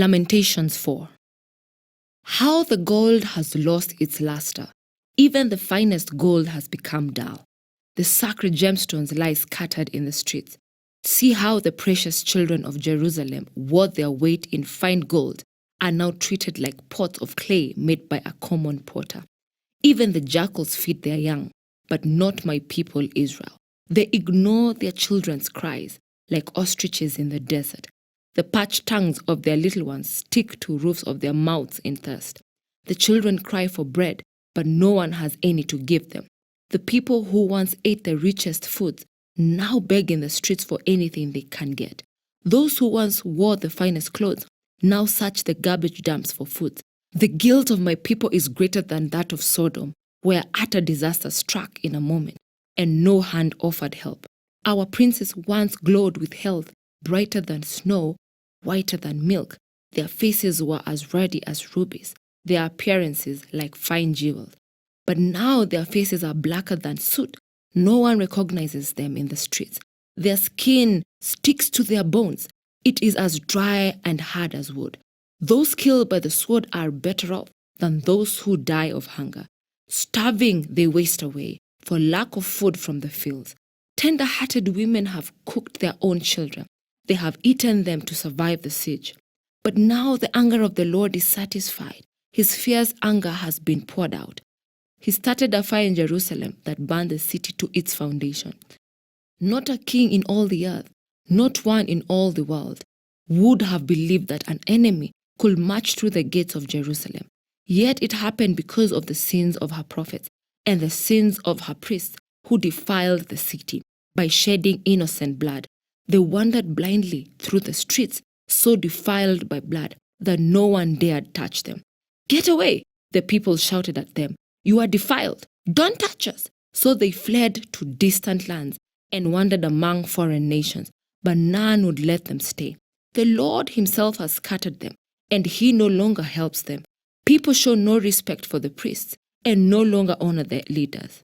Lamentations 4. How the gold has lost its luster. Even the finest gold has become dull. The sacred gemstones lie scattered in the streets. See how the precious children of Jerusalem, worth their weight in fine gold, are now treated like pots of clay made by a common potter. Even the jackals feed their young, but not my people Israel. They ignore their children's cries like ostriches in the desert. The parched tongues of their little ones stick to roofs of their mouths in thirst. The children cry for bread, but no one has any to give them. The people who once ate the richest foods now beg in the streets for anything they can get. Those who once wore the finest clothes now search the garbage dumps for food. The guilt of my people is greater than that of Sodom, where utter disaster struck in a moment, and no hand offered help. Our princes once glowed with health, brighter than snow, whiter than milk. Their faces were as ruddy as rubies, their appearances like fine jewels. But now their faces are blacker than soot. No one recognizes them in the streets. Their skin sticks to their bones. It is as dry and hard as wood. Those killed by the sword are better off than those who die of hunger. Starving, they waste away for lack of food from the fields. Tender-hearted women have cooked their own children. They have eaten them to survive the siege. But now the anger of the Lord is satisfied. His fierce anger has been poured out. He started a fire in Jerusalem that burned the city to its foundation. Not a king in all the earth, not one in all the world, would have believed that an enemy could march through the gates of Jerusalem. Yet it happened because of the sins of her prophets and the sins of her priests who defiled the city by shedding innocent blood. They wandered blindly through the streets, so defiled by blood that no one dared touch them. "Get away!" the people shouted at them. "You are defiled. Don't touch us." So they fled to distant lands and wandered among foreign nations, but none would let them stay. The Lord himself has scattered them, and he no longer helps them. People show no respect for the priests and no longer honor their leaders.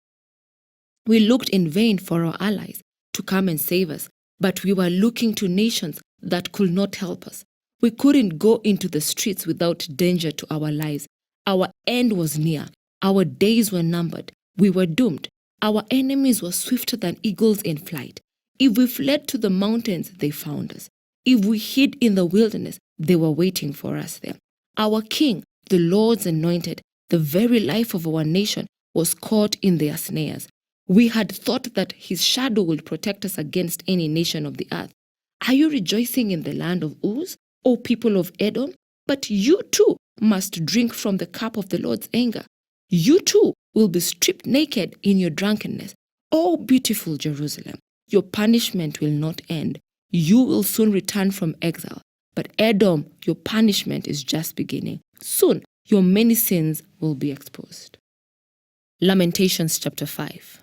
We looked in vain for our allies to come and save us, but we were looking to nations that could not help us. We couldn't go into the streets without danger to our lives. Our end was near. Our days were numbered. We were doomed. Our enemies were swifter than eagles in flight. If we fled to the mountains, they found us. If we hid in the wilderness, they were waiting for us there. Our king, the Lord's anointed, the very life of our nation, was caught in their snares. We had thought that his shadow would protect us against any nation of the earth. Are you rejoicing in the land of Uz, O people of Edom? But you too must drink from the cup of the Lord's anger. You too will be stripped naked in your drunkenness. O beautiful Jerusalem, your punishment will not end. You will soon return from exile. But Edom, your punishment is just beginning. Soon your many sins will be exposed. Lamentations chapter 5.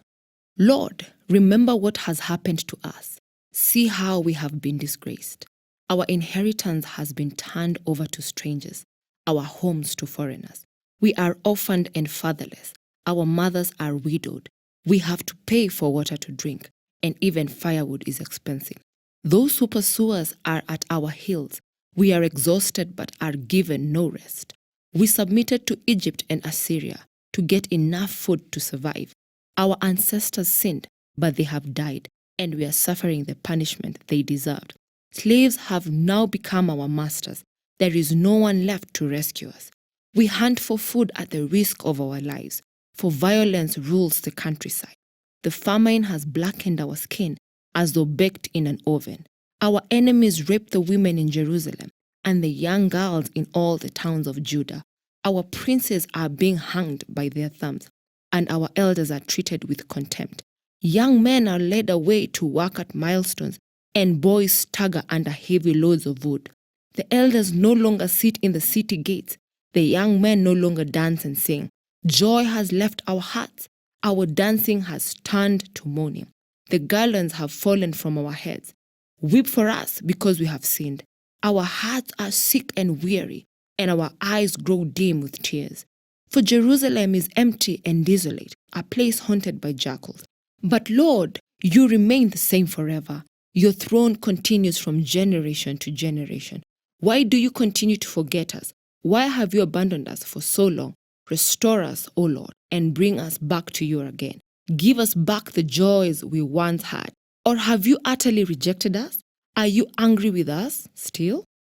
Lord, remember what has happened to us. See how we have been disgraced. Our inheritance has been turned over to strangers, our homes to foreigners. We are orphaned and fatherless. Our mothers are widowed. We have to pay for water to drink, and even firewood is expensive. Those who pursue us are at our heels. We are exhausted but are given no rest. We submitted to Egypt and Assyria to get enough food to survive. Our ancestors sinned, but they have died, and we are suffering the punishment they deserved. Slaves have now become our masters. There is no one left to rescue us. We hunt for food at the risk of our lives, for violence rules the countryside. The famine has blackened our skin as though baked in an oven. Our enemies rape the women in Jerusalem and the young girls in all the towns of Judah. Our princes are being hanged by their thumbs, and our elders are treated with contempt. Young men are led away to work at milestones, and boys stagger under heavy loads of wood. The elders no longer sit in the city gates. The young men no longer dance and sing. Joy has left our hearts. Our dancing has turned to mourning. The garlands have fallen from our heads. Weep for us because we have sinned. Our hearts are sick and weary, and our eyes grow dim with tears. For Jerusalem is empty and desolate, a place haunted by jackals. But Lord, you remain the same forever. Your throne continues from generation to generation. Why do you continue to forget us? Why have you abandoned us for so long? Restore us, O Lord, and bring us back to you again. Give us back the joys we once had. Or have you utterly rejected us? Are you angry with us still?